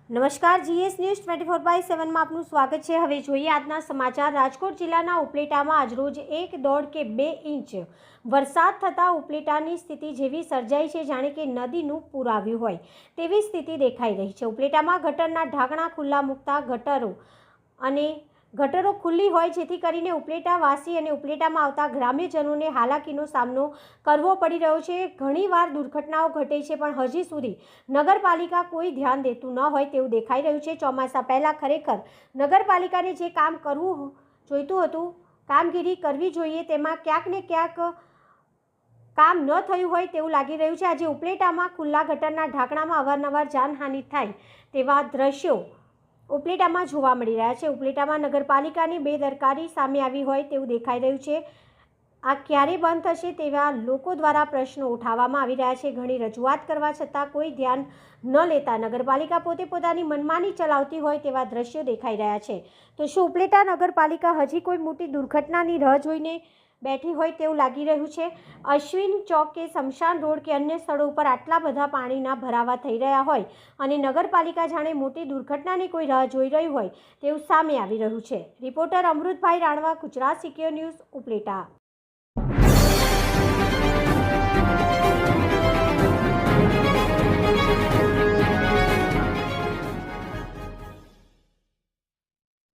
નમસ્કાર, GS news 24/7 માં આપનું સ્વાગત છે। હવે જોઈએ આજના સમાચાર। રાજકોટ જિલ્લાના ઉપલેટામાં આજરોજ 1.5 કે 2 ઇંચ વરસાદ થતાં ઉપલેટાની સ્થિતિ જેવી સર્જાઈ છે જાણે કે નદીનું પૂર આવ્યું હોય તેવી સ્થિતિ દેખાઈ રહી છે। ઉપલેટામાં ગટરના ઢાંકણા ખુલ્લા મૂકતા ગટરો ખુલ્લી હોય જેથી કરીને ઉપલેટાવાસી અને ઉપલેટામાં આવતા ગ્રામ્યજનોને હાલાકીનો સામનો કરવો પડી રહ્યો છે। ઘણીવાર દુર્ઘટનાઓ ઘટે છે પણ હજી સુધી નગરપાલિકા કોઈ ધ્યાન દેતું ન હોય તેવું દેખાઈ રહ્યું છે। ચોમાસા પહેલાં ખરેખર નગરપાલિકાને જે કામ કરવું જોઈતું હતું, કામગીરી કરવી જોઈએ, તેમાં ક્યાંક ને ક્યાંક કામ ન થયું હોય તેવું લાગી રહ્યું છે। આજે ઉપલેટામાં ખુલ્લા ગટરના ઢાંકણામાં અવારનવાર જાનહાનિ થાય તેવા દ્રશ્યો ઉપલેટામાં જોવા મળી રહ્યા છે। ઉપલેટામાં નગરપાલિકાની બેદરકારી સામે આવી હોય તેવું દેખાઈ રહ્યું છે। આ ક્યારે બંધ થશે તેવા લોકો દ્વારા પ્રશ્નો ઉઠાવવામાં આવી રહ્યા છે। ઘણી રજૂઆત કરવા છતાં કોઈ ધ્યાન ન લેતા નગરપાલિકા પોતે પોતાની મનમાની ચલાવતી હોય તેવા દ્રશ્યો દેખાઈ રહ્યા છે। તો શું ઉપલેટા નગરપાલિકા હજી કોઈ મોટી દુર્ઘટનાની રાહ જોઈને બેઠી હોય તેવું લાગી રહ્યું છે? અશ્વિન ચોક કે શમશાન રોડ કે અન્ય સ્થળો ઉપર આટલા બધા પાણીના ભરાવા થઈ રહ્યા હોય અને નગરપાલિકા જાણે મોટી દુર્ઘટનાની કોઈ રાહ જોઈ રહી હોય તેવું સામે આવી રહ્યું છે। Reporter Amrutbhai Ranva, Gujarat secure news, Upleta.